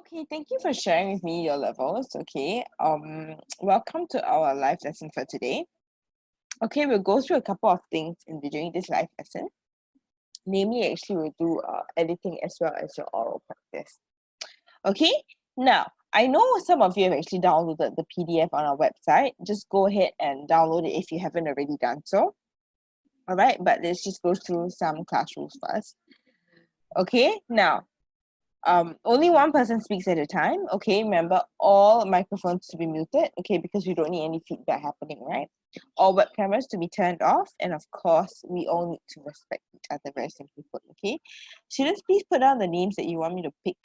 Okay, thank you for sharing with me your levels. Okay, welcome to our live lesson for today. Okay, we'll go through a couple of things during this live lesson. Namely, actually, we'll do editing as well as your oral practice. Okay, now I know some of you have actually downloaded the PDF on our website. Just go ahead and download it if you haven't already done so. All right, but let's just go through some class rules first. Okay, now only one person speaks at a time. Okay, remember all microphones to be muted. Okay, because we don't need any feedback happening, right? All web cameras to be turned off, and of course we all need to respect each other, very simply put. Okay, students, please put down the names that you want me to pick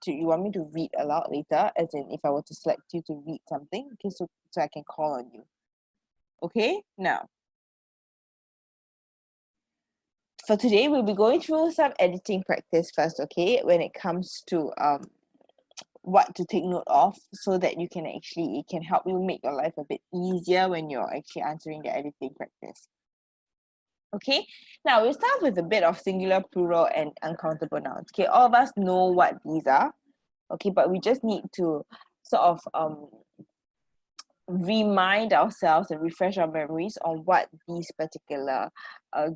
you want me to read aloud later, as in if I were to select you to read something. Okay, so I can call on you. Okay, now for today, we'll be going through some editing practice first, okay, when it comes to what to take note of, so that you can actually, it can help you make your life a bit easier when you're actually answering the editing practice. Okay, now we'll start with a bit of singular, plural, and uncountable nouns. Okay, all of us know what these are, okay, but we just need to sort of remind ourselves and refresh our memories on what these particular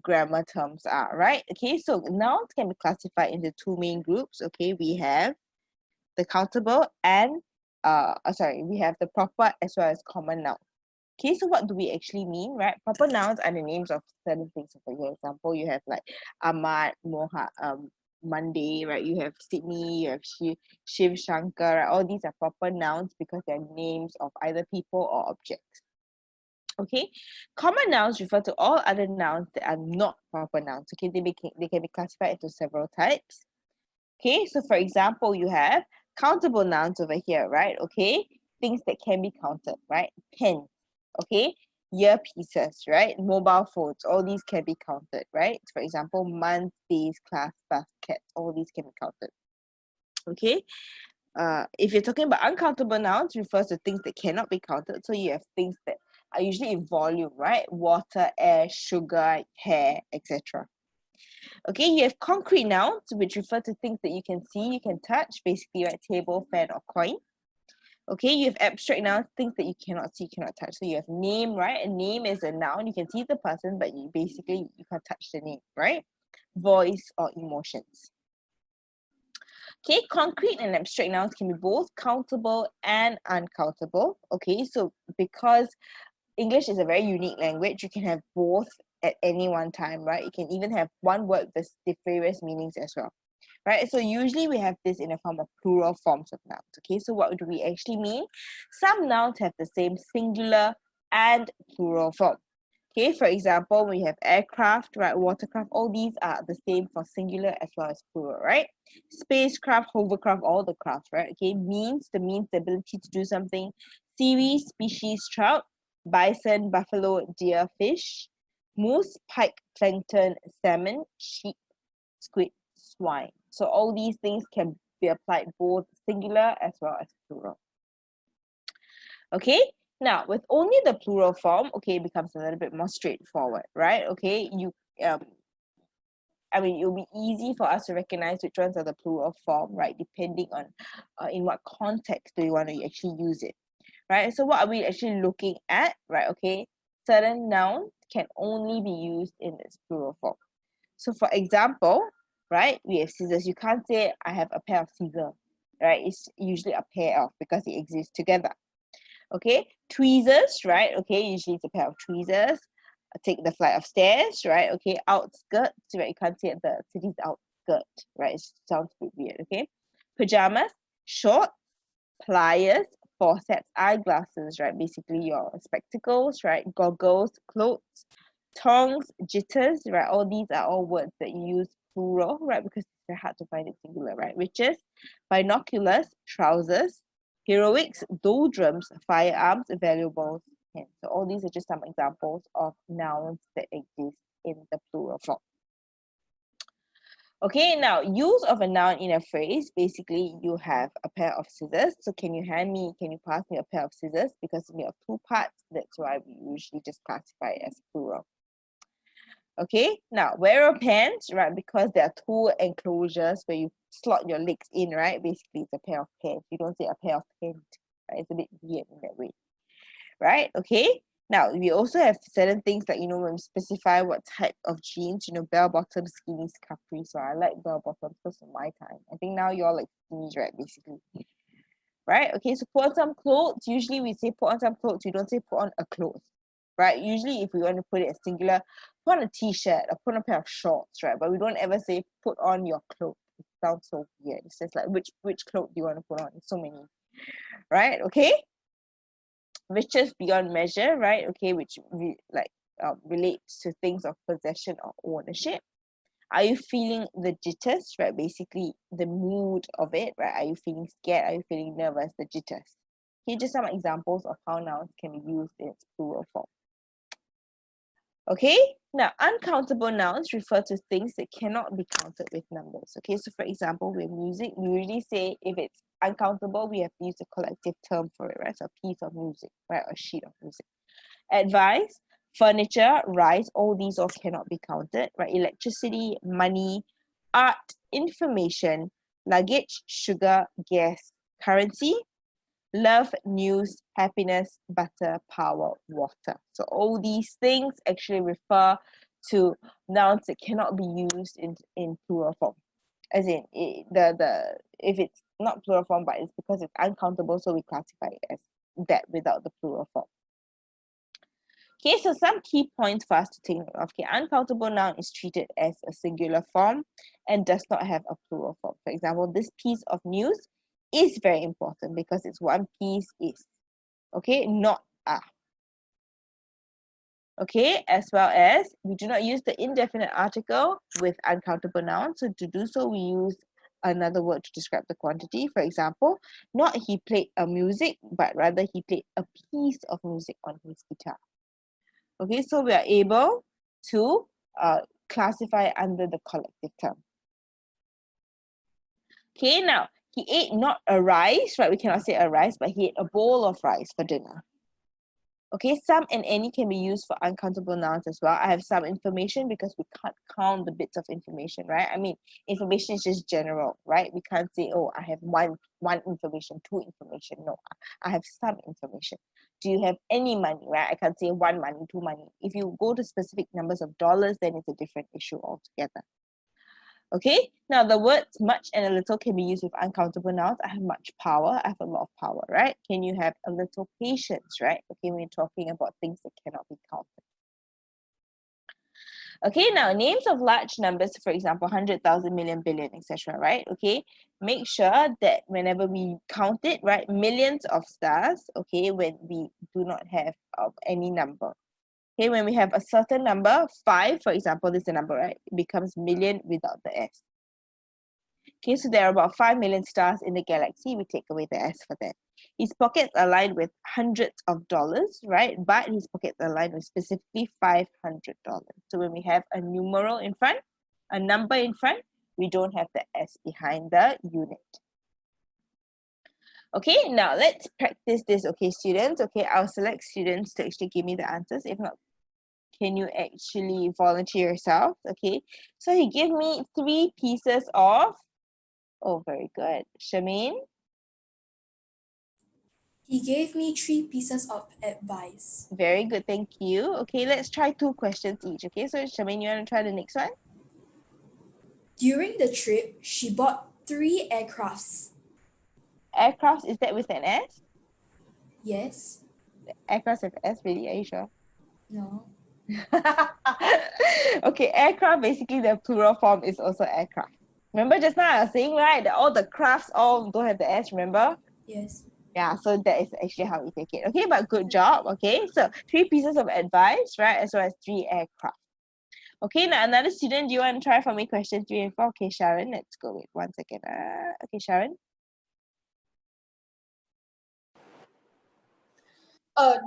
grammar terms are, right? Okay, so nouns can be classified into two main groups. Okay, we have the countable and we have the proper as well as common noun. Okay, so what do we actually mean, right? Proper nouns are the names of certain things. So for example, you have like Ahmad, Monday, right? You have Sydney, you have Shiv Shankar, right? All these are proper nouns because they're names of either people or objects. Okay, common nouns refer to all other nouns that are not proper nouns. Okay, they can be classified into several types. Okay, so for example, you have countable nouns over here, right? Okay, things that can be counted, right? Pens, okay, earpieces, right? Mobile phones, all these can be counted, right? For example, months, days, class, bus, cats, all these can be counted. Okay, if you're talking about uncountable nouns, refers to things that cannot be counted. So you have things that are usually in volume, right? Water, air, sugar, hair, etc. Okay, you have concrete nouns, which refer to things that you can see, you can touch, basically, right? Table, fan, or coin. Okay, you have abstract nouns, things that you cannot see, cannot touch. So you have name, right? A name is a noun. You can see the person, but you can't touch the name, right? Voice or emotions. Okay, concrete and abstract nouns can be both countable and uncountable. Okay, so because English is a very unique language, you can have both at any one time, right? You can even have one word with various meanings as well, right? So usually we have this in a form of plural forms of nouns. Okay, so what do we actually mean? Some nouns have the same singular and plural form. Okay, for example, we have aircraft, right? Watercraft, all these are the same for singular as well as plural, right? Spacecraft, hovercraft, all the crafts, right? Okay, means the ability to do something. Seaweed, species, trout, bison, buffalo, deer, fish, moose, pike, plankton, salmon, sheep, squid, swine. So all these things can be applied both singular as well as plural. Okay, now with only the plural form, okay, it becomes a little bit more straightforward, right? Okay, it'll be easy for us to recognize which ones are the plural form, right? Depending on in what context do you want to actually use it, right? So what are we actually looking at, right? Okay, certain nouns can only be used in its plural form. So for example, right, we have scissors. You can't say I have a pair of scissors, right? It's usually a pair of, because they exist together. Okay, tweezers, right? Okay, usually it's a pair of tweezers. Take the flight of stairs, right? Okay, outskirts, right? You can't say the city's outskirt, right? It sounds a bit weird. Okay, pajamas, shorts, pliers, forceps, eyeglasses, right? Basically your spectacles, right? Goggles, clothes, tongs, jitters, right? All these are all words that you use plural, right? Because it's very hard to find it singular, right? Riches, binoculars, trousers, heroics, doldrums, firearms, valuables. And so all these are just some examples of nouns that exist in the plural form. Okay, now use of a noun in a phrase. Basically, you have a pair of scissors. So can you pass me a pair of scissors? Because we have two parts, that's why we usually just classify it as plural. Okay, now wearer pants, right? Because there are two enclosures where you slot your legs in, right? Basically, it's a pair of pants. You don't say a pair of pants, right? It's a bit weird in that way, right? Okay. Now we also have certain things like, when we specify what type of jeans, bell bottom, skinnies, capri. So I like bell bottoms because of my time. I think now you're like skinnies, right? Basically, right? Okay. So put on some clothes. Usually we say put on some clothes. We don't say put on a clothes, right? Usually if we want to put it as singular, put on a t-shirt or put on a pair of shorts, right? But we don't ever say put on your clothes. It sounds so weird. It's just like which clothes do you want to put on? So many, right? Okay. Riches beyond measure, right? Okay, which relates to things of possession or ownership. Are you feeling the jitters, right? Basically, the mood of it, right? Are you feeling scared? Are you feeling nervous? The jitters. Here, just some examples of how nouns can be used in its plural form. Okay, now uncountable nouns refer to things that cannot be counted with numbers. Okay, so for example, with music, we usually say if it's uncountable, we have to use a collective term for it, right? So a piece of music, right? A sheet of music. Advice, furniture, rice, all these all cannot be counted, right? Electricity, money, art, information, luggage, sugar, gas, currency, love, news, happiness, butter, power, water. So all these things actually refer to nouns that cannot be used in plural form. As in if it's not plural form, but it's because it's uncountable, so we classify it as that without the plural form. Okay, so some key points for us to take note of. Okay, uncountable noun is treated as a singular form and does not have a plural form. For example, this piece of news is very important because it's one piece is. Okay, not a. Okay, as well as we do not use the indefinite article with uncountable nouns. So to do so, we use another word to describe the quantity. For example, not he played a music, but rather he played a piece of music on his guitar. Okay, so we are able to classify under the collective term. Okay, now he ate not a rice, right? We cannot say a rice, but he ate a bowl of rice for dinner. Okay, some and any can be used for uncountable nouns as well. I have some information because we can't count the bits of information, right? I mean, information is just general, right? We can't say, oh, I have one information, two information. No, I have some information. Do you have any money, right? I can't say one money, two money. If you go to specific numbers of dollars, then it's a different issue altogether. Okay, now the words much and a little can be used with uncountable nouns. I have much power, I have a lot of power, right? Can you have a little patience, right? Okay, when you're talking about things that cannot be counted. Okay, now names of large numbers, for example, 100,000, million, billion, etc., right? Okay, make sure that whenever we count it, right, millions of stars, okay, when we do not have any number. Okay, when we have a certain number, 5, for example, this is the number, right? It becomes million without the S. Okay, so there are about 5 million stars in the galaxy. We take away the S for that. His pockets are lined with hundreds of dollars, right? But his pockets are lined with specifically $500. So when we have a numeral in front, a number in front, we don't have the S behind the unit. Okay, now let's practice this, okay, students. Okay, I'll select students to actually give me the answers. If not, can you actually volunteer yourself? Okay, so he gave me 3 pieces of, oh, very good. Charmaine? He gave me 3 pieces of advice. Very good, thank you. Okay, let's try 2 questions each. Okay, so Charmaine, you want to try the next one? During the trip, she bought 3 aircrafts. Aircraft, is that with an S? Yes? Aircraft with S, really? Are you sure? No? Okay, aircraft, basically the plural form is also aircraft. Remember just now I was saying, right, that all the crafts all don't have the S, remember? Yes. Yeah, so that is actually how we take it. Okay, but good job. Okay, so 3 pieces of advice, right, as well as 3 aircraft. Okay, now another student, do you want to try for me question 3 and 4? Okay, Sharon, let's go. Wait 1 second. Okay, Sharon.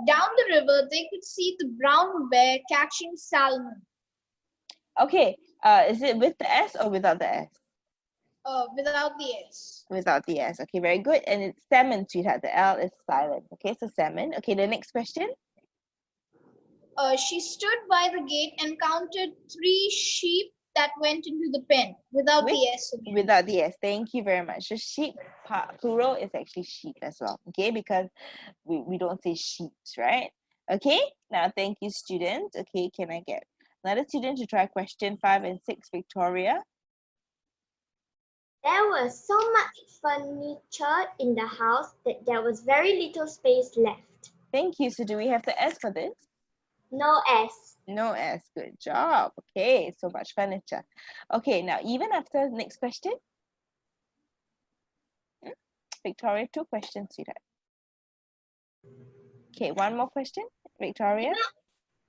Down the river, they could see the brown bear catching salmon. Okay, is it with the S or without the S? Without the S. Without the S. Okay, very good. And it's salmon, sweetheart. The L is silent. Okay, so salmon. Okay, the next question. She stood by the gate and counted 3 sheep that went into the pen without the S again. Without the S. Thank you very much. So sheep, plural is actually sheep as well. Okay, because we don't say sheeps, right? Okay, now thank you, students. Okay, can I get another student to try question 5 and 6, Victoria? There was so much furniture in the house that there was very little space left. Thank you. So do we have the S for this? No S. No S. Good job. Okay, so much furniture. Okay, now even after next question. Victoria, 2 questions, sweetheart. Okay, one more question, Victoria.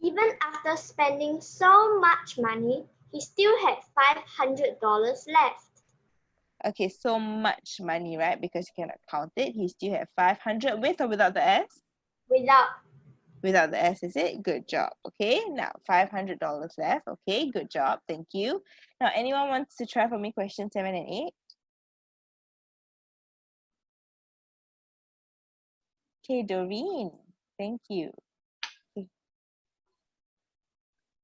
Even after spending so much money, he still had $500 left. Okay, so much money, right? Because you cannot count it. He still had 500 with or without the S? Without. Without the S, is it? Good job. Okay, now $500 left. Okay, good job. Thank you. Now, anyone wants to try for me question 7 and 8? Okay, Doreen. Thank you. Okay.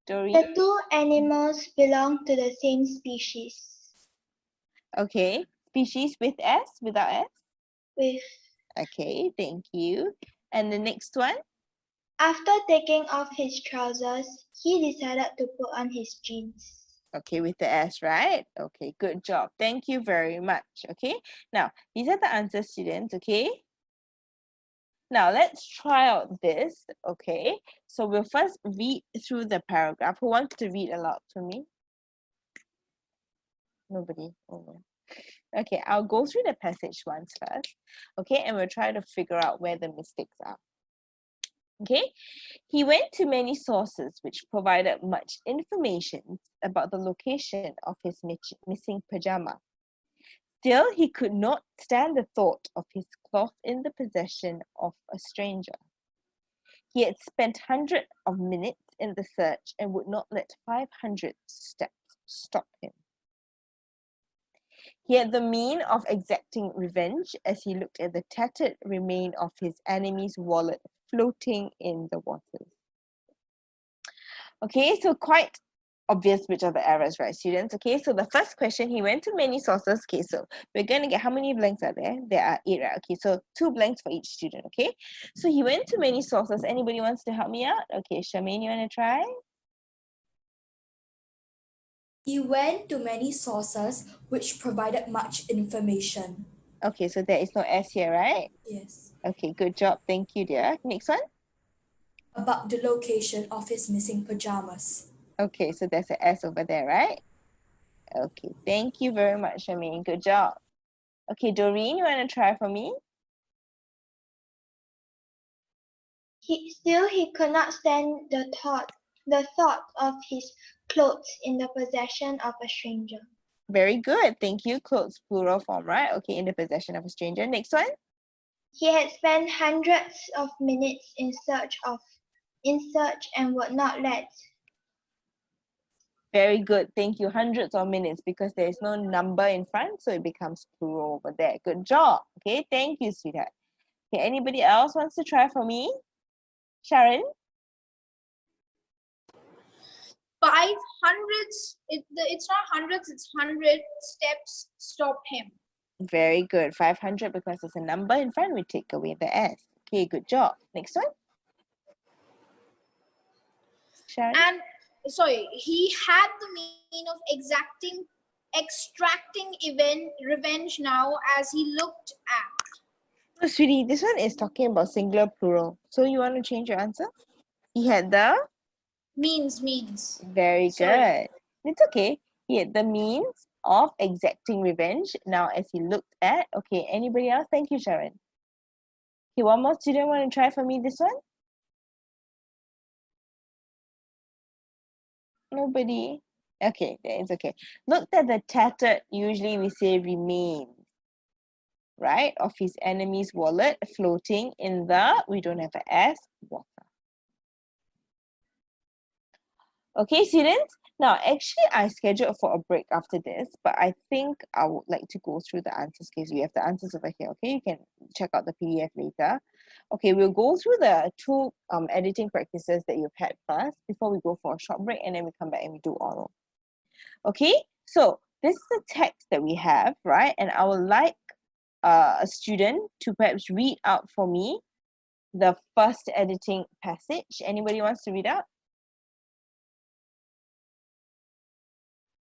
Doreen. The two animals belong to the same species. Okay, species with S, without S? With Okay, thank you. And the next one? after taking off his trousers, he decided to put on his jeans. Okay, with the S, right? Okay, good job. Thank you very much. Okay, now these are the answers, students. Okay, now let's try out this. Okay, so we'll first read through the paragraph. Who wants to read aloud to me? Nobody. Oh, no. Okay, I'll go through the passage once first. Okay, and we'll try to figure out where the mistakes are. Okay, he went to many sources which provided much information about the location of his missing pajama. Still, he could not stand the thought of his cloth in the possession of a stranger. He had spent hundreds of minutes in the search and would not let 500 steps stop him. He had the mean of exacting revenge as he looked at the tattered remain of his enemy's wallet floating in the waters. Okay, so quite obvious which are the errors, right, students? Okay, so the first question, he went to many sources. Okay, so we're going to get, how many blanks are there? There are 8, right? Okay, so 2 blanks for each student, okay? So he went to many sources. Anybody wants to help me out? Okay, Charmaine, you want to try? He went to many sources which provided much information. Okay, so there is no S here, right? Yes. Okay, good job. Thank you, dear. Next one. About the location of his missing pajamas. Okay, so there's an S over there, right? Okay, thank you very much, Charmaine. Good job. Okay, Doreen, you want to try for me? He could not stand the thought of his clothes in the possession of a stranger. Very good. Thank you. Clothes, plural form, right? Okay, in the possession of a stranger. Next one. He had spent hundreds of minutes in search and would not let. Very good. Thank you. Hundreds of minutes because there is no number in front, so it becomes plural over there. Good job. Okay, thank you, sweetheart. Okay, anybody else wants to try for me? Sharon? 500, it's not hundreds, it's 100 steps stop him. Very good. 500 because there's a number in front, we take away the S. Okay, good job. Next one. Sharon? And sorry, he had the mean of extracting revenge now as he looked at. Oh, sweetie, this one is talking about singular plural. So you want to change your answer? He had the? Means. Very Sorry. good. It's okay. He had the means of exacting revenge now as he looked at. Okay, anybody else? Thank you, Sharon. Okay, one more student want to try for me this one? Nobody? Okay, it's okay. Looked at the tattered, usually we say remains, right? Of his enemy's wallet floating in the, we don't have an S, water. Okay, students, Now, actually, I scheduled for a break after this, but I think I would like to go through the answers because we have the answers over here. Okay, you can check out the PDF later. Okay, we'll go through the two editing practices that you've had first before we go for a short break, and then we come back and we do oral. Okay, so this is the text that we have, right? And I would like a student to perhaps read out for me the first editing passage. Anybody wants to read out?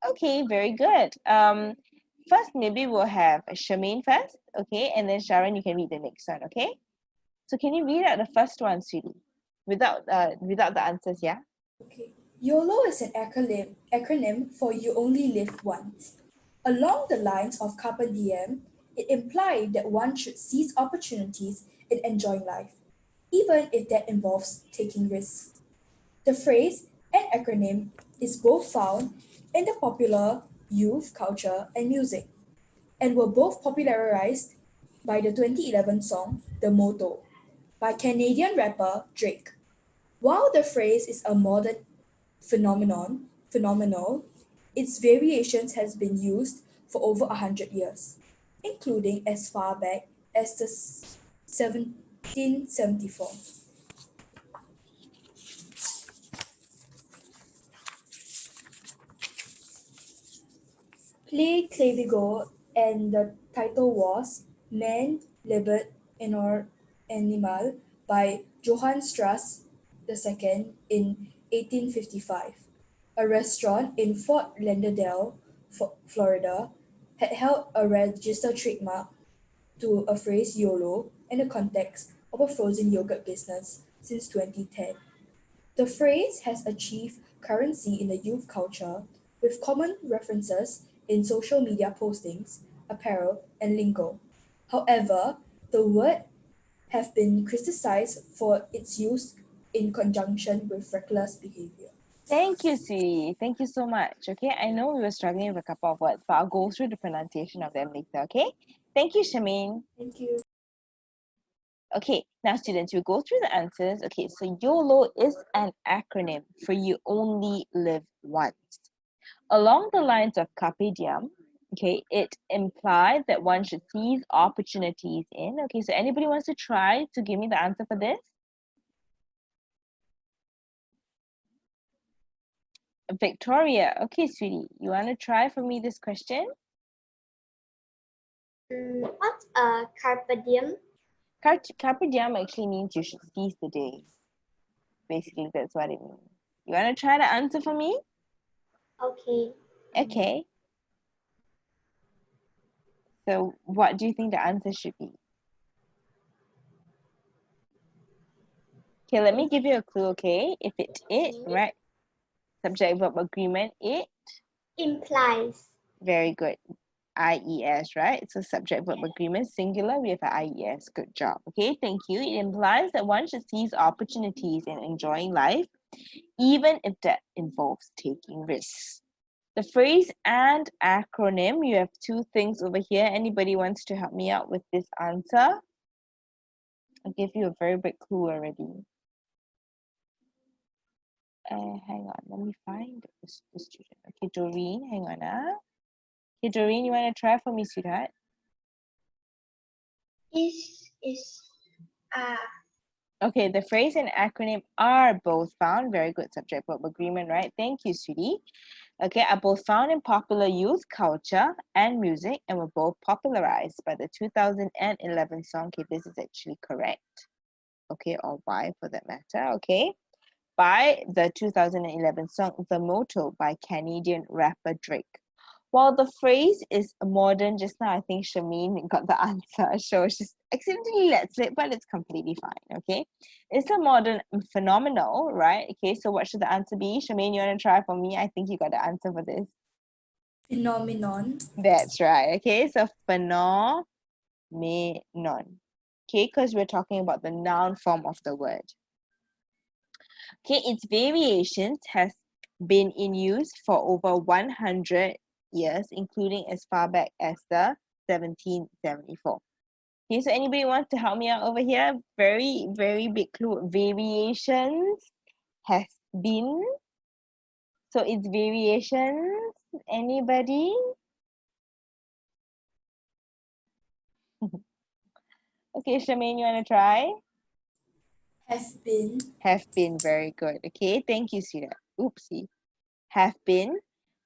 Okay, very good. First, maybe we'll have Charmaine first, okay, and then Sharon, you can read the next one, okay? So can you read out the first one, sweetie, without the answers, yeah? Okay. YOLO is an acronym for You Only Live Once. Along the lines of Carpe Diem, it implied that one should seize opportunities in enjoying life, even if that involves taking risks. The phrase and acronym is both found in the popular youth culture and music, and were both popularized by the 2011 song The Motto by Canadian rapper Drake. While the phrase is a modern phenomenal, its variations has been used for over 100 years, including as far back as the 1774. Play Clavigo, and the title was Man, Libet, Inor Animal by Johann Strauss II in 1855. A restaurant in Fort Lauderdale, Florida, had held a registered trademark to a phrase YOLO in the context of a frozen yogurt business since 2010. The phrase has achieved currency in the youth culture, with common references in social media postings, apparel, and lingo. However, the word have been criticized for its use in conjunction with reckless behavior. Thank you, sweetie. Thank you so much. Okay, I know we were struggling with a couple of words, but I'll go through the pronunciation of them later, okay? Thank you, Charmaine. Thank you. Okay, now students, we'll go through the answers. Okay, so YOLO is an acronym for You Only Live Once. Along the lines of Carpe Diem, okay, it implied that one should seize opportunities in. Okay, so anybody wants to try to give me the answer for this? Victoria, okay, sweetie, you want to try for me this question? What's a carpe diem? Carpe diem actually means you should seize the day. Basically, that's what it means. You want to try the answer for me? Okay. Okay. So what do you think the answer should be? Okay, let me give you a clue, okay? If it's it, right? Subject verb agreement, it. Implies. Very good. IES, right? So subject verb agreement, singular, we have an IES. Good job. Okay, thank you. It implies that one should seize opportunities in enjoying life, even if that involves taking risks. The phrase and acronym, you have two things over here. Anybody wants to help me out with this answer? I'll give you a very big clue already. Hang on, let me find the student. Okay, Doreen, hang on. Okay, Doreen, you want to try for me, sweetheart? Is Okay, the phrase and acronym are both found. Very good, subject verb agreement, right? Thank you, sweetie. Okay, are both found in popular youth culture and music and were both popularized by the 2011 song. Okay, this is actually correct. Okay, or why for that matter. Okay, by the 2011 song The Motto by Canadian rapper Drake. While the phrase is modern, just now I think Shameen got the answer. So she's accidentally let slip, but it's completely fine, okay? It's a modern phenomenal, right? Okay, so what should the answer be? Shameen, you want to try for me? I think you got the answer for this. Phenomenon. That's right, okay? So phenomenon, okay? Because we're talking about the noun form of the word. Okay, its variations has been in use for over 100 years, including as far back as the 1774. Okay, so anybody wants to help me out over here? Very, very big clue. Variations has been. So its variations, anybody? Okay, Charmaine, you want to try? Have been, Have been, very good. Okay, thank you, Sira. Oopsie. Have been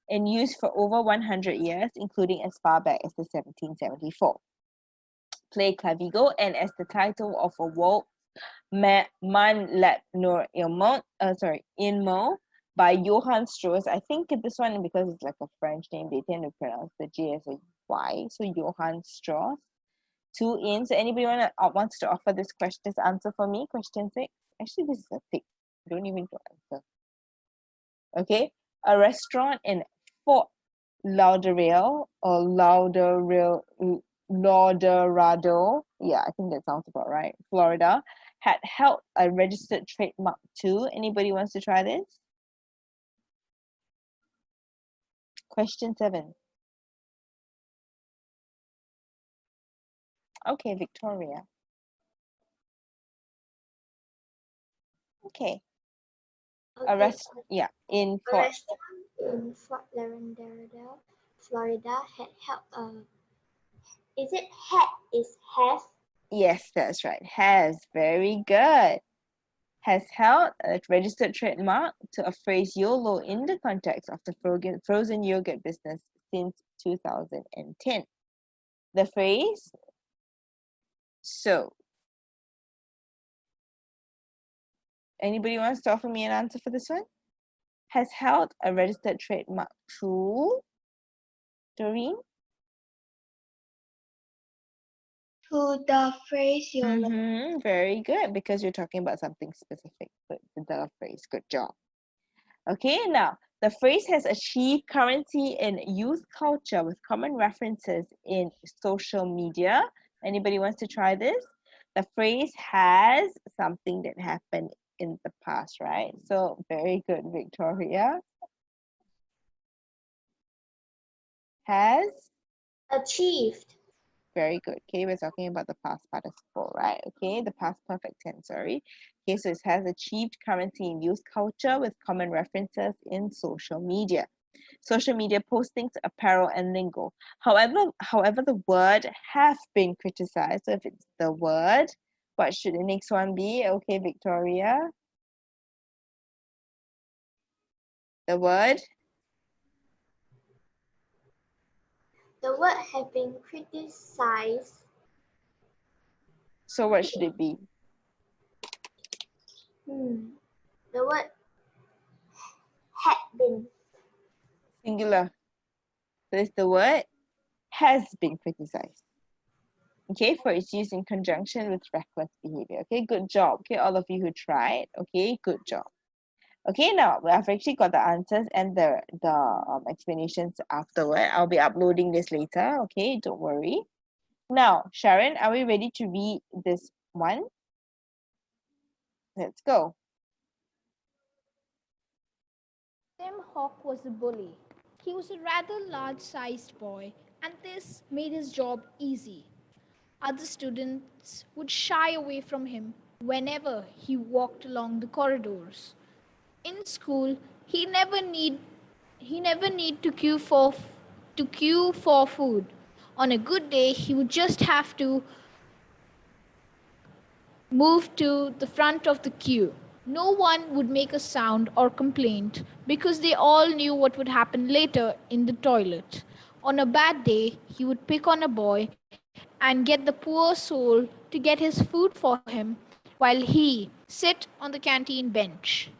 in use for over 100 years, including as far back as the 1774. Play clavigo, and as the title of a waltz, Man let nur Inmo by Johann Strauss. I think this one, because it's like a French name, they tend to pronounce the J as a Y. So Johann Strauss. 2 in. So anybody wants to offer this answer for me? Question 6. Actually, this is a tick. Don't even to answer. Okay. A restaurant in Fort Lauderdale or Lauderdale, yeah, I think that sounds about right, Florida, had held a registered trademark too. Anybody wants to try this? Question 7. Okay, Victoria. Okay. Okay, Yeah, in a Fort. restaurant in Fort Lauderdale, Florida had held a. Is it had? Is has? Yes, that's right. Has. Very good. Has held a registered trademark to a phrase YOLO in the context of the frozen yogurt business since 2010. The phrase, so. Anybody wants to offer me an answer for this one? Has held a registered trademark to, Doreen? To the phrase YOLO. Very good, because you're talking about something specific with the phrase. Good job. Okay, now the phrase has achieved currency in youth culture with common references in social media. Anybody wants to try this? The phrase has something that happened in the past, right? So very good, Victoria. Has. Achieved. Very good. Okay, we're talking about the past participle, right? Okay, the past perfect tense, sorry. Okay, so it has achieved currency in youth culture with common references in social media. Social media postings, apparel, and lingo. However, the word have been criticized. So if it's the word, what should the next one be? Okay, Victoria. The word. The word have been criticized. So what should it be? The word had been. Singular. So it's the word has been criticized. Okay, for its use in conjunction with reckless behavior. Okay, good job. Okay, all of you who tried. Okay, good job. Okay, now I've actually got the answers and the explanations afterward. I'll be uploading this later. Okay, don't worry. Now, Sharon, are we ready to read this one? Let's go. Tim Hawk was a bully. He was a rather large-sized boy, and this made his job easy. Other students would shy away from him whenever he walked along the corridors. In school, he never need to queue for food. On a good day, he would just have to move to the front of the queue. No one would make a sound or complaint because they all knew what would happen later in the toilet. On a bad day, he would pick on a boy and get the poor soul to get his food for him while he sit on the canteen bench.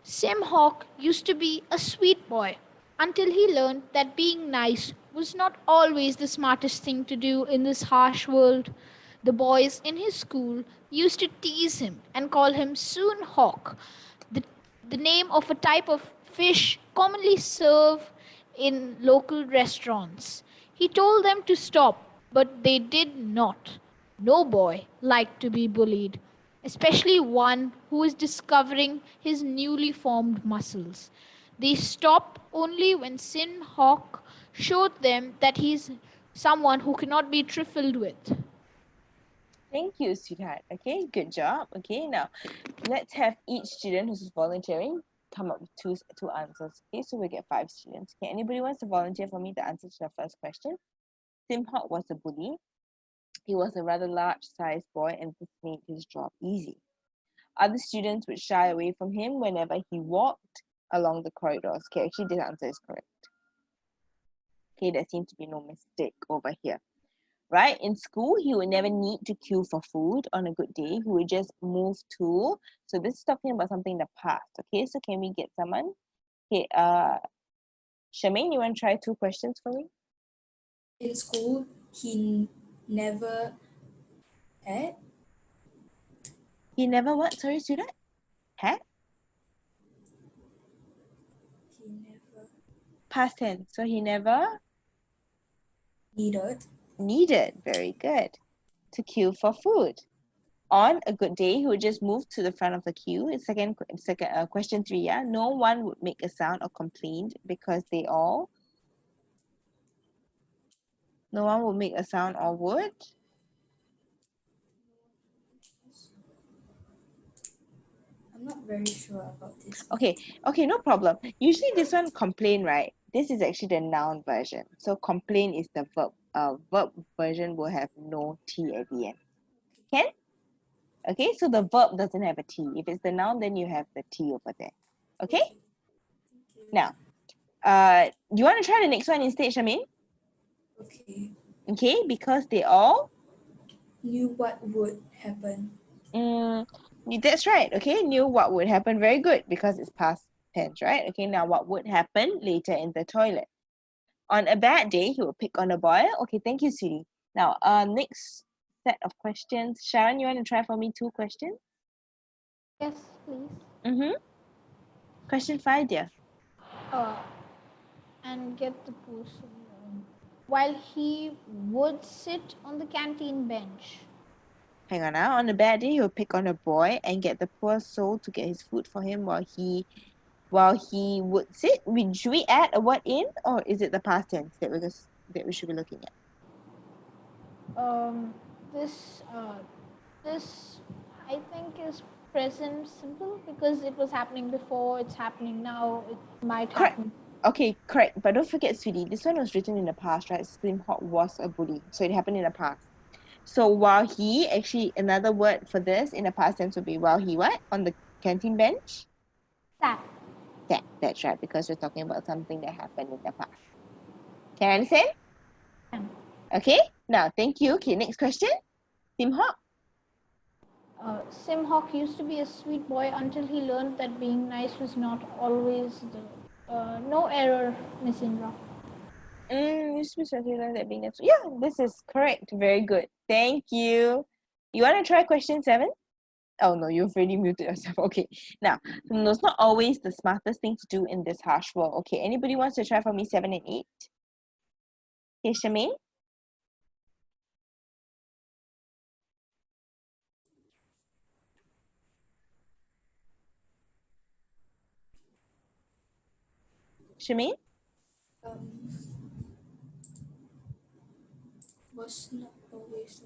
Sim Hawk used to be a sweet boy until he learned that being nice was not always the smartest thing to do in this harsh world. The boys in his school used to tease him and call him Soon Hawk, the, the name of a type of fish commonly served in local restaurants. He told them to stop, but they did not. No boy liked to be bullied, especially one who is discovering his newly formed muscles. They stopped only when Sin Hawk showed them that he's someone who cannot be trifled with. Thank you, sweetheart. Okay, good job. Okay, now let's have each student who's volunteering come up with two answers. Okay, so we get 5 students. Okay, anybody wants to volunteer for me to answer to the first question? Tim Hawk was a bully. He was a rather large-sized boy, and this made his job easy. Other students would shy away from him whenever he walked along the corridors. Okay, actually, this answer is correct. Okay, there seems to be no mistake over here. Right? In school, he would never need to queue for food on a good day. He would just move to. So this is talking about something in the past. Okay, so can we get someone? Okay, Charmaine, you want to try 2 questions for me? In school, he never had. He never what? Sorry, student? Had? He never Past tense. So he never needed. needed. Very good. To queue for food. On a good day, he would just move to the front of the queue. Question 3, yeah. No one would make a sound or complain because no one would make a sound or would. I'm not very sure about this one. Okay, no problem. Usually this one complain, right? This is actually the noun version. So complain is the verb. Verb version will have no T at the end. Can? Okay, so the verb doesn't have a T. If it's the noun, then you have the T over there. Okay? Thank you. Now, you want to try the next one instead, Shamin? Okay. Okay, because they all Knew what would happen. that's right. Okay, knew what would happen. Very good, because it's past tense, right? Okay, now what would happen later in the toilet? On a bad day, he will pick on a boy. Okay, thank you, sweetie. Now, next set of questions. Sharon, you want to try for me 2 questions? Yes, please. Mm-hmm. Question 5, dear. Uh, and get the person while he would sit on the canteen bench. Hang on now. On a bad day, he will pick on a boy and get the poor soul to get his food for him while he would sit. Should we add a word in, or is it the past tense that we should be looking at? Um, this this I think is present simple because it was happening before, it's happening now, it might Correct. happen. Okay, correct. But don't forget, sweetie, this one was written in the past, right? Slim Hawk was a bully. So it happened in the past. So while he, actually, another word for this in the past tense would be while he what? On the canteen bench? Sat. That's right, because we're talking about something that happened in the past. Can I understand? Okay, now thank you. Okay, next question. Slim Hawk. Simhawk used to be a sweet boy until he learned that being nice was not always the no error, Miss Indra. You're supposed to learn that being natural. Yeah, this is correct. Very good. Thank you. You want to try question 7? Oh no, you've already muted yourself. Okay, now it's not always the smartest thing to do in this harsh world. Okay, anybody wants to try for me 7 and 8? Okay, Charmaine. Charmaine. Um, was not always.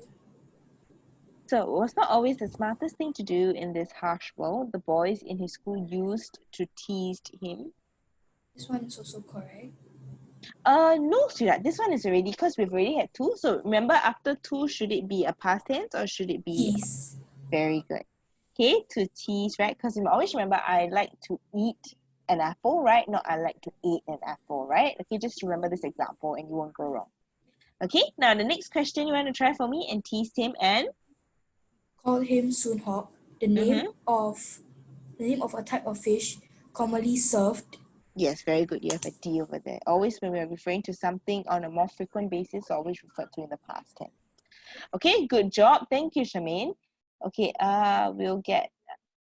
So it was not always the smartest thing to do in this harsh world. The boys in his school used to tease him. This one is also correct. No, sweetheart. This one is already, because we've already had 2. So remember, after 2, should it be a past tense or should it be? Tease. Very good. Okay, to tease, right? Because always remember, I like to eat an apple, right? Not I like to eat an apple, right? Okay, just remember this example and you won't go wrong. Okay, now the next question you want to try for me and tease him and? Call him Soonhawk, the name of a type of fish commonly served. Yes, very good. You have a D over there. Always when we're referring to something on a more frequent basis, always refer to in the past tense. Okay, good job. Thank you, Charmaine. Okay, we'll get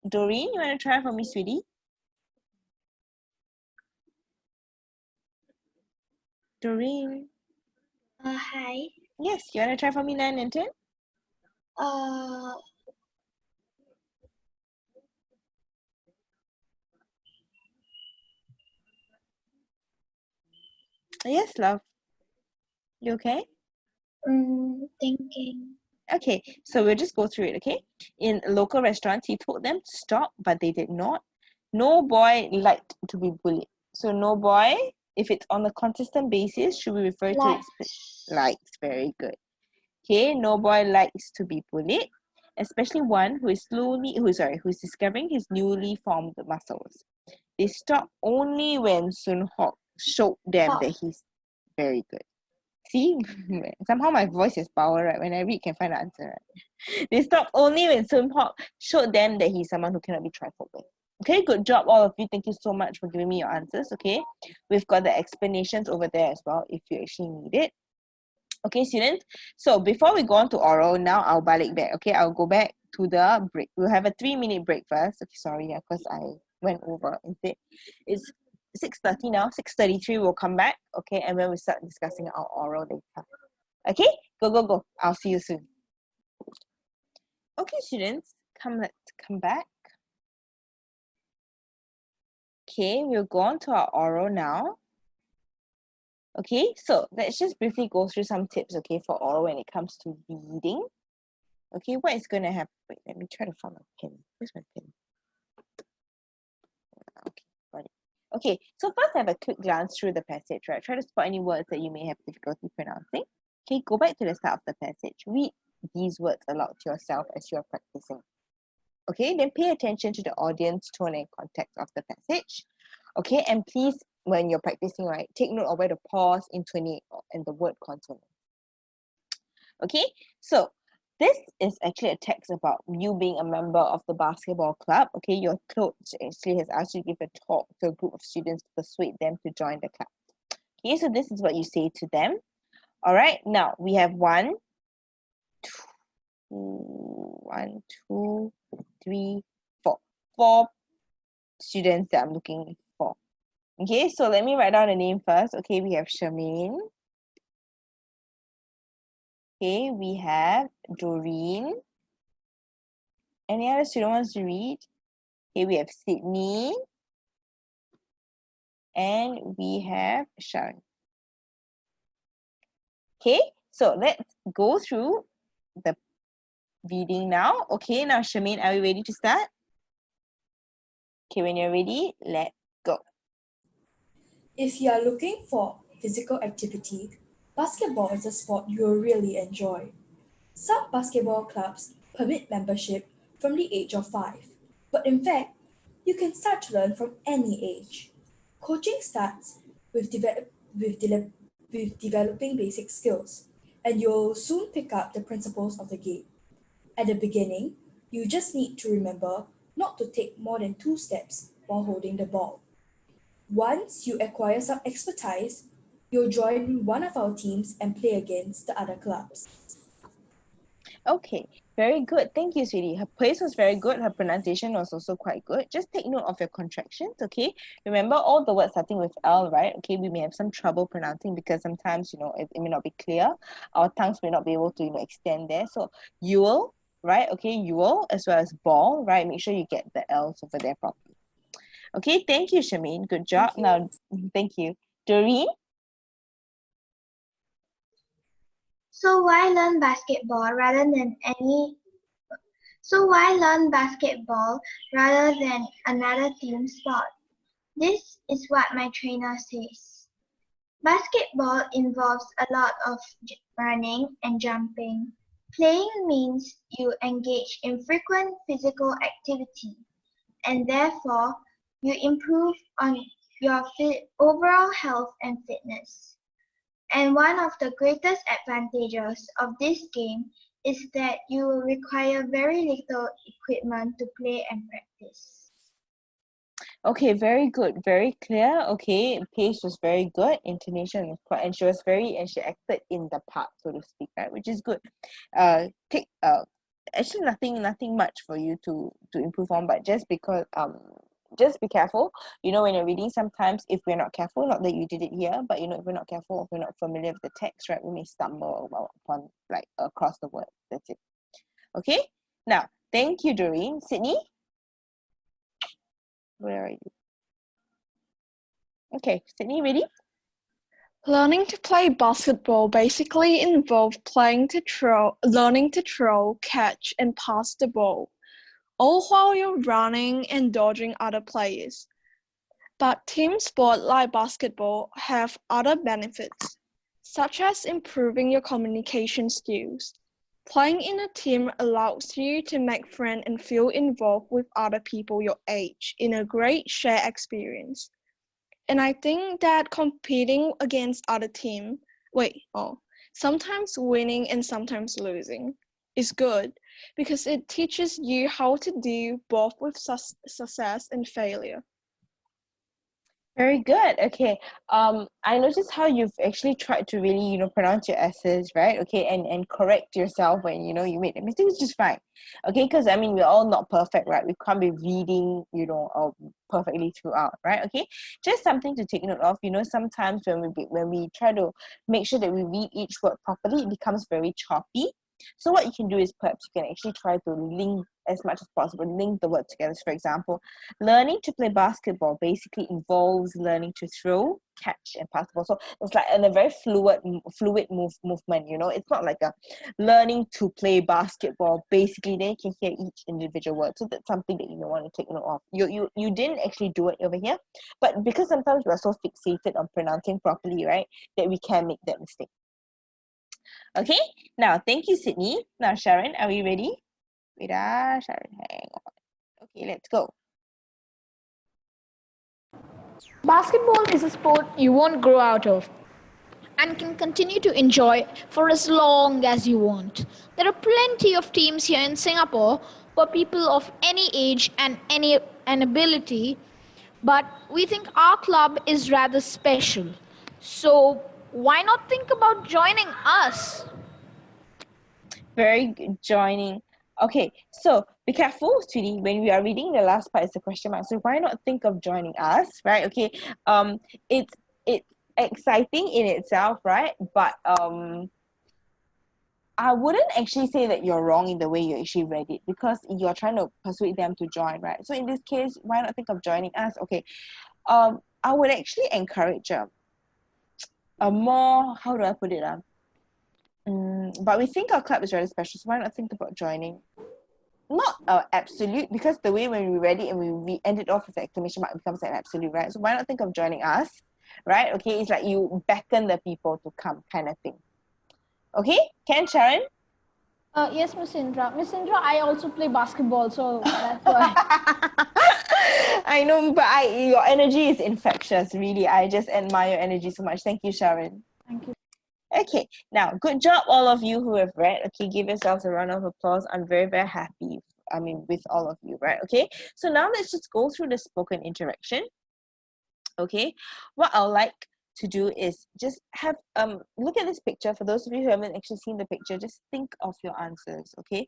Doreen. You want to try for me, sweetie? Doreen. Hi. Yes, you want to try for me 9 and 10? Uh, Yes, love. You okay? thinking. Okay, so we'll just go through it, okay? In local restaurants, he told them to stop, but they did not. No boy liked to be bullied. So no boy, if it's on a consistent basis, should we refer to it likes? Very good. Okay, no boy likes to be bullied, especially one who is who's discovering his newly formed muscles. They stop only when Sun Hok showed them that he's very good. See, somehow my voice is power, right? When I read, can find the answer, right? They stop only when Sun Hok showed them that he's someone who cannot be trifled with. Okay, good job, all of you. Thank you so much for giving me your answers. Okay, we've got the explanations over there as well if you actually need it. Okay, students. So before we go on to oral, now I'll balik back. Okay, I'll go back to the break. We'll have a 3-minute break first. Okay, sorry, yeah, because I went over instead. It's 6:30 now. 6:33 we'll come back. Okay, and when we start discussing our oral later. Okay, go, go, go. I'll see you soon. Okay, students, let's come back. Okay, we'll go on to our oral now. Okay, so let's just briefly go through some tips, okay, for oral when it comes to reading. Okay, what is going to happen? Wait, let me try to find my pen. Where's my pen? Okay, got it. Okay, so first have a quick glance through the passage, right? Try to spot any words that you may have difficulty pronouncing. Okay, go back to the start of the passage. Read these words aloud to yourself as you are practicing. Okay, then pay attention to the audience, tone, and context of the passage. Okay, and please, when you're practicing, right, take note of where to pause, intonate, and the word consonant. Okay, so this is actually a text about you being a member of the basketball club. Okay, your coach actually has asked you to give a talk to a group of students to persuade them to join the club. Okay, so this is what you say to them. All right, now we have 1, 2, 3, 4. 4 students that I'm looking for. Okay, so let me write down the name first. Okay, we have Charmaine. Okay, we have Doreen. Any other student wants to read? Okay, we have Sydney. And we have Sharon. Okay, so let's go through the reading now. Okay, now Charmaine, are we ready to start? Okay, when you're ready, let's go. If you are looking for physical activity, basketball is a sport you'll really enjoy. Some basketball clubs permit membership from the age of 5, but in fact, you can start to learn from any age. Coaching starts with, with developing basic skills, and you'll soon pick up the principles of the game. At the beginning, you just need to remember not to take more than 2 steps while holding the ball. Once you acquire some expertise, you'll join one of our teams and play against the other clubs. Okay, very good. Thank you, sweetie. Her pace was very good. Her pronunciation was also quite good. Just take note of your contractions, okay? Remember all the words starting with L, right? Okay, we may have some trouble pronouncing because sometimes, it may not be clear. Our tongues may not be able to, extend there. So you will, right? Okay, you will, as well as ball, right? Make sure you get the L's over there properly. Okay, thank you, Charmaine. Good job. Now, thank you. Doreen? So why learn basketball rather than another team sport? This is what my trainer says. Basketball involves a lot of running and jumping. Playing means you engage in frequent physical activity, and therefore you improve on your overall health and fitness. And one of the greatest advantages of this game is that you will require very little equipment to play and practice. Okay, very good, very clear. Okay, pace was very good, intonation was quite, and she acted in the part, so to speak, right? Which is good. Actually nothing much for you to improve on, but just because just be careful. When you're reading, sometimes if we're not careful, not that you did it here, but if we're not careful, if we're not familiar with the text, right, we may stumble upon across the word. That's it. Okay. Now, thank you, Doreen. Sydney, where are you? Okay, Sydney, ready? Learning to play basketball basically involves learning to throw, catch, and pass the ball, all while you're running and dodging other players. But team sports like basketball have other benefits, such as improving your communication skills. Playing in a team allows you to make friends and feel involved with other people your age in a great shared experience. And I think that competing against other sometimes winning and sometimes losing is good because it teaches you how to deal both with success and failure. Very good. Okay. I noticed how you've actually tried to really, pronounce your S's, right? Okay, and correct yourself when you made a mistake, which is fine. Okay, because I mean we're all not perfect, right? We can't be reading, perfectly throughout, right? Okay, just something to take note of. Sometimes when we try to make sure that we read each word properly, it becomes very choppy. So what you can do is perhaps you can actually try to link as much as possible, link the words together. So for example, learning to play basketball basically involves learning to throw, catch, and pass the ball. So it's like in a very fluid movement. It's not like a learning to play basketball. Basically, then you can hear each individual word. So that's something that you want to take note of. You didn't actually do it over here, but because sometimes we're so fixated on pronouncing properly, right, that we can make that mistake. Okay, now thank you, Sydney. Now, Sharon, are we ready? Wait, Sharon, hang on. Okay, let's go. Basketball is a sport you won't grow out of and can continue to enjoy for as long as you want. There are plenty of teams here in Singapore for people of any age and an ability, but we think our club is rather special. So why not think about joining us? Very good joining. Okay, so be careful, sweetie. When we are reading the last part, it's a question mark. So why not think of joining us, right? Okay, it's exciting in itself, right? But I wouldn't actually say that you're wrong in the way you actually read it because you're trying to persuade them to join, right? So in this case, why not think of joining us? Okay, I would actually encourage a more, how do I put it? But we think our club is very special, so why not think about joining? Not absolute, because the way when we read it and we ended off with the exclamation mark, it becomes an absolute, right? So why not think of joining us, right? Okay, it's like you beckon the people to come kind of thing. Okay, Ken, Sharon? Yes, Miss Indra. Miss Indra, I also play basketball, so that's why. I know, but your energy is infectious, really. I just admire your energy so much. Thank you, Sharon. Thank you. Okay, now, good job, all of you who have read. Okay, give yourselves a round of applause. I'm very, very happy, with all of you, right? Okay, so now let's just go through the spoken interaction. Okay, what I'd like to do is just have, look at this picture. For those of you who haven't actually seen the picture, just think of your answers, okay?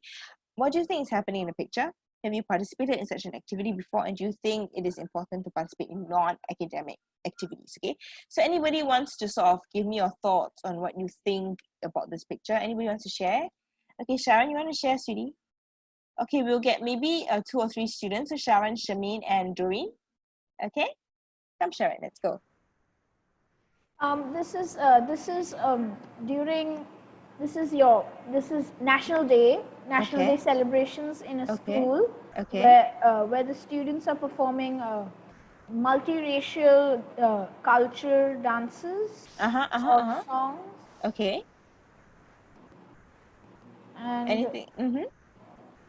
What do you think is happening in the picture? Have you participated in such an activity before, and do you think it is important to participate in non-academic activities? Okay, so anybody wants to sort of give me your thoughts on what you think about this picture? Anybody wants to share? Okay, Sharon, you want to share, sweetie? Okay, we'll get maybe 2 or 3 students. So Sharon, Shameen, and Doreen. Okay, come Sharon, let's go. This is during this is National Day Okay. celebrations in a Okay. school Okay. where the students are performing multiracial culture dances or songs, Okay. and Anything?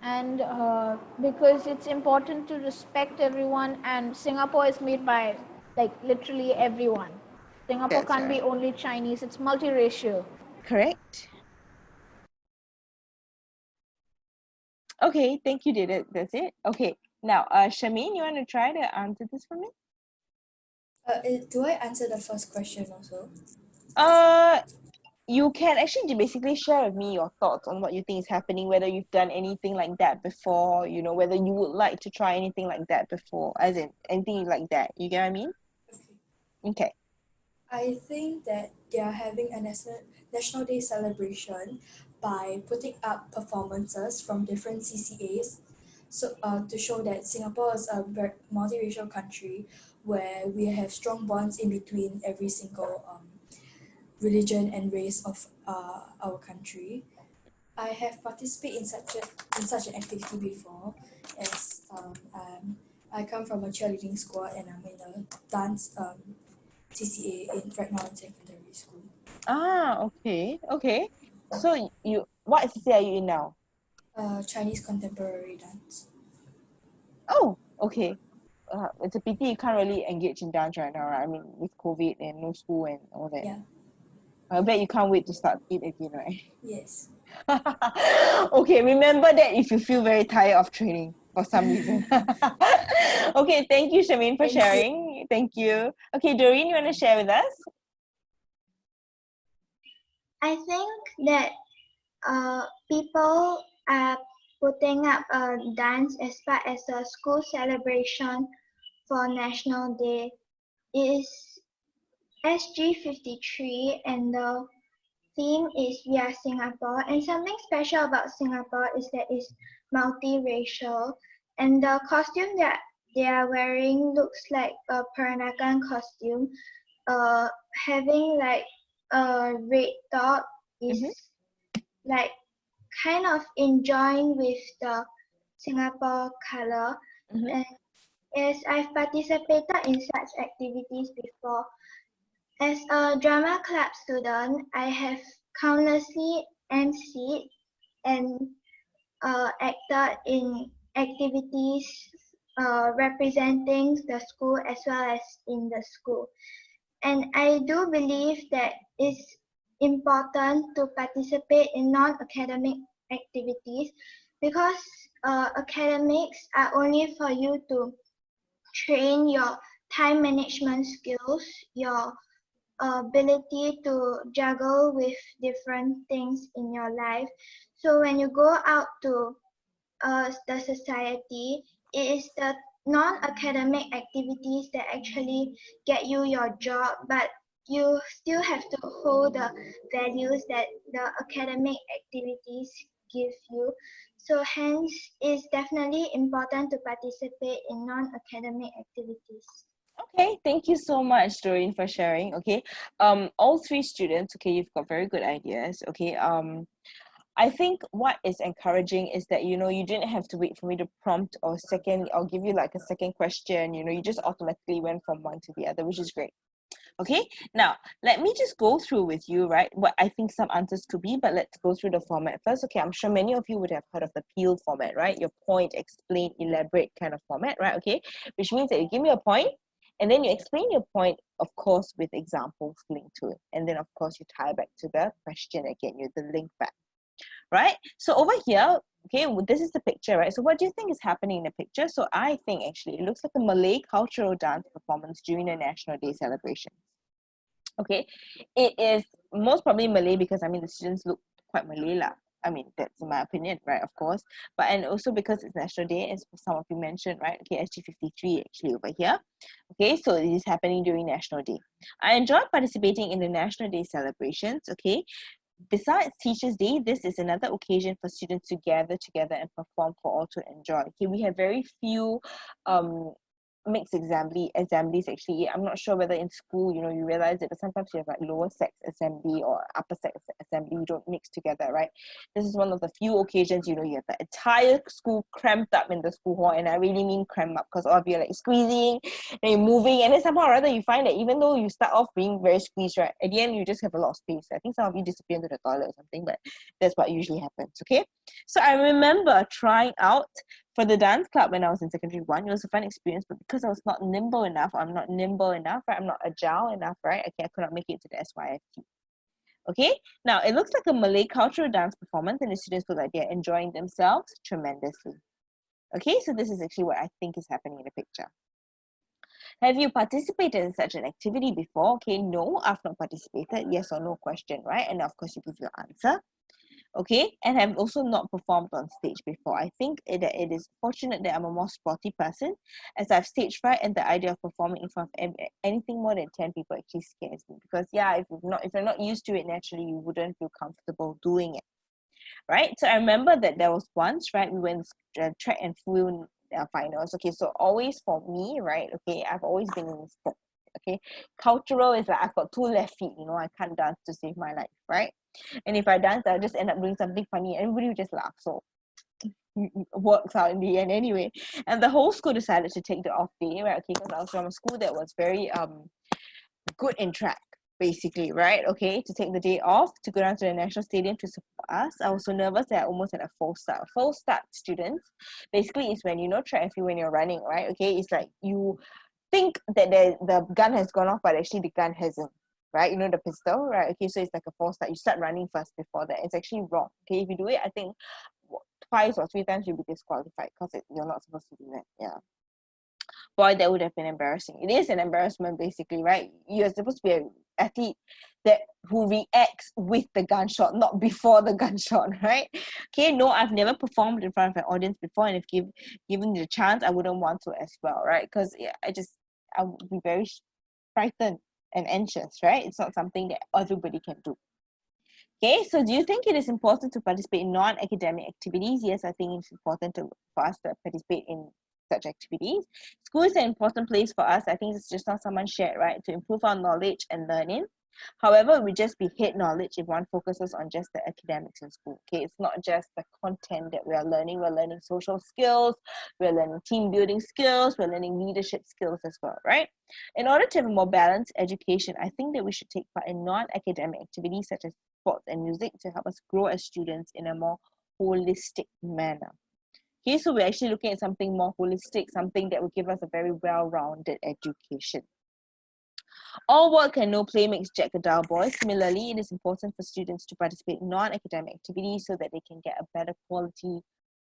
and because it's important to respect everyone, and Singapore is made by like literally everyone. Singapore That's can't be right. only Chinese, it's multiracial. Correct. Okay, thank you, did it. That's it. Okay, now, Shameen, you want to try to answer this for me? Do I answer the first question also? You can actually basically share with me your thoughts on what you think is happening, whether you've done anything like that before, whether you would like to try anything like that before, as in anything like that. You get what I mean? Okay. Okay. I think that they are having a National Day celebration by putting up performances from different CCAs, so to show that Singapore is a very multiracial country where we have strong bonds in between every single religion and race of our country. I have participated in such an activity before, as I come from a cheerleading squad and I'm in a dance CCA right now in secondary school. Okay, okay. So you, what CCA are you in now? Chinese contemporary dance. Oh, okay. It's a pity you can't really engage in dance right now, right? I mean, with COVID and no school and all that. Yeah. I bet you can't wait to start it again, right? Yes. Okay, remember that if you feel very tired of training for some reason. Okay, thank you, Charmaine, for Thank you. sharing. Thank you. Okay, Doreen, you want to share with us? I think that people are putting up a dance as part as a school celebration for National Day. It is SG53 and the theme is We Are Singapore. And something special about Singapore is that it's multiracial, and the costume that they are wearing looks like a Peranakan costume, having like a red top is like kind of enjoying with the Singapore color. Mhm. And as I've participated in such activities before, as a drama club student, I have countlessly emceed and acted in activities representing the school as well as in the school. And I do believe that it's important to participate in non-academic activities because academics are only for you to train your time management skills, your ability to juggle with different things in your life. So when you go out to the society, it is the non-academic activities that actually get you your job, but you still have to hold the values that the academic activities give you. So hence, it's definitely important to participate in non-academic activities. Okay, thank you so much, Doreen, for sharing. Okay, all three students, okay, you've got very good ideas. Okay, I think what is encouraging is that, you know, you didn't have to wait for me to prompt or second, I'll give you like a second question, you know, you just automatically went from one to the other, which is great. Okay, now let me just go through with you, right, what I think some answers could be, but let's go through the format first. Okay, I'm sure many of you would have heard of the peel format, right? Your point, explain, elaborate kind of format, right? Okay, which means that you give me a point and then you explain your point, of course, with examples linked to it. And then, of course, you tie back to the question again, you the link back, right? So over here, okay, this is the picture, right? So what do you think is happening in the picture? So I think actually it looks like a Malay cultural dance performance during the National Day celebration. Okay, it is most probably Malay because I mean the students look quite Malay lah. I mean that's my opinion, right? Of course, but and also because it's National Day, as some of you mentioned, right? Okay, SG53 actually over here. Okay, so it is happening during National Day. I enjoy participating in the National Day celebrations. Okay, besides Teachers' Day, this is another occasion for students to gather together and perform for all to enjoy. Okay, we have very few mixed assemblies actually. I'm not sure whether in school, you know, you realize it, but sometimes you have like lower sex assembly or upper sex assembly, you don't mix together, right? This is one of the few occasions, you know, you have the entire school cramped up in the school hall, and I really mean cramped up because all of you are like squeezing and you're moving, and then somehow or other you find that even though you start off being very squeezed, right, at the end you just have a lot of space. I think some of you disappear into the toilet or something, but that's what usually happens. Okay, so I remember trying out for the dance club when I was in secondary one. It was a fun experience, but because I was not nimble enough, I'm not nimble enough, right? I'm not agile enough, right? Okay, I could not make it to the SYFT. Okay, now it looks like a Malay cultural dance performance, and the students look like they're enjoying themselves tremendously. Okay, so this is actually what I think is happening in the picture. Have you participated in such an activity before? Okay, no, I've not participated. Yes or no question, right? And of course, you give your answer. Okay, and have also not performed on stage before. I think that it is fortunate that I'm a more sporty person, as I've stage fright, and the idea of performing in front of anything more than 10 people actually scares me, because yeah, if you're not used to it naturally, you wouldn't feel comfortable doing it, right? So I remember that there was once, right, we went track and field finals. Okay, so always for me, right, okay, I've always been in sport Okay, cultural is like I've got 2 left feet, you know, I can't dance to save my life, right? And if I dance, I'll just end up doing something funny. Everybody will just laugh. So works out in the end anyway. And the whole school decided to take the off day, right? Okay, because I was from a school that was very good in track, basically, right? Okay, to take the day off to go down to the national stadium to support us. I was so nervous that I almost had a false start. False start, students, basically is when, you know, track and field, when you're running, right? Okay, it's like you think that the gun has gone off, but actually the gun hasn't, right? You know, the pistol, right? Okay, so it's like a false start. You start running first before that. It's actually wrong. Okay, if you do it, I think twice or 3 times you'll be disqualified because you're not supposed to do that. Yeah. Boy, that would have been embarrassing. It is an embarrassment, basically, right? You're supposed to be an athlete that who reacts with the gunshot, not before the gunshot, right? Okay, no, I've never performed in front of an audience before, and if given the chance, I wouldn't want to as well, right? Because yeah, I would be very frightened and anxious, right? It's not something that everybody can do. Okay, so do you think it is important to participate in non-academic activities? Yes, I think it's important for us to participate in such activities. School is an important place for us. I think it's just not someone shared, right? To improve our knowledge and learning. However, it would just be head knowledge if one focuses on just the academics in school. Okay, it's not just the content that we are learning. We're learning social skills, we're learning team building skills, we're learning leadership skills as well, right? In order to have a more balanced education, I think that we should take part in non-academic activities such as sports and music to help us grow as students in a more holistic manner. Okay, so we're actually looking at something more holistic, something that will give us a very well-rounded education. All work and no play makes Jack a dull boy. Similarly, it is important for students to participate in non-academic activities so that they can get a better quality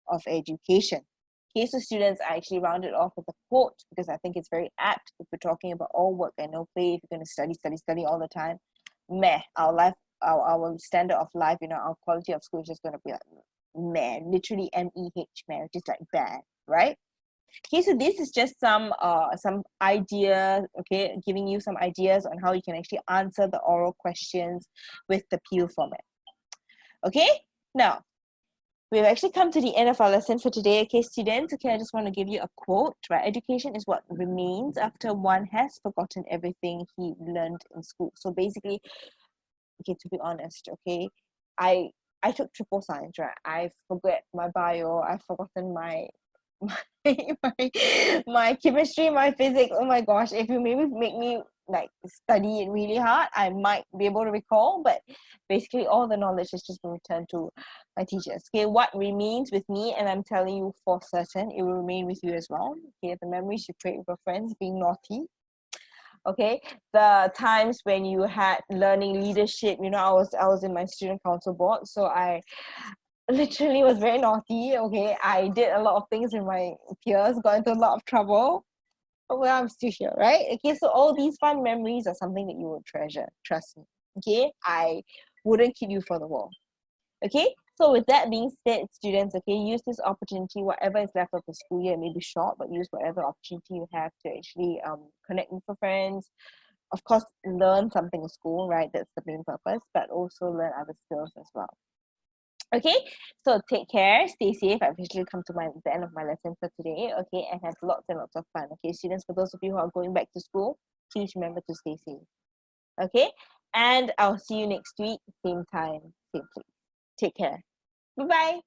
of education. Okay, so students, I actually rounded off with a quote because I think it's very apt. If we're talking about all work and no play, if you're going to study all the time, meh, our life, our standard of life, you know, our quality of school is just going to be like meh, literally M-E-H, meh, which is like bad, right? Okay, so this is just some ideas, okay, giving you some ideas on how you can actually answer the oral questions with the PU format. Okay, now we've actually come to the end of our lesson for today. Okay, students, okay, I just want to give you a quote, right? Education is what remains after one has forgotten everything he learned in school. So basically, okay, to be honest, okay, I took triple science, right? I forgot my bio, I've forgotten my my chemistry, my physics. Oh my gosh, if you maybe make me like study it really hard, I might be able to recall, but basically all the knowledge is just been returned to my teachers. Okay, what remains with me, and I'm telling you for certain, it will remain with you as well. Okay, the memories you create with your friends being naughty. Okay, the times when you had learning leadership, you know, I was in my student council board, so I literally was very naughty. Okay, I did a lot of things with my peers, got into a lot of trouble, but well, I'm still here, right? Okay, so all these fun memories are something that you will treasure, trust me. Okay, I wouldn't keep you for the world. Okay, so with that being said, students, okay, use this opportunity, whatever is left of the school year, maybe short, but use whatever opportunity you have to actually connect with your friends. Of course, learn something in school, right? That's the main purpose, but also learn other skills as well. Okay, so take care, stay safe. I've actually come to the end of my lesson for today. Okay, and have lots and lots of fun. Okay, students, for those of you who are going back to school, please remember to stay safe. Okay, and I'll see you next week, same time, same place. Take care. Bye bye.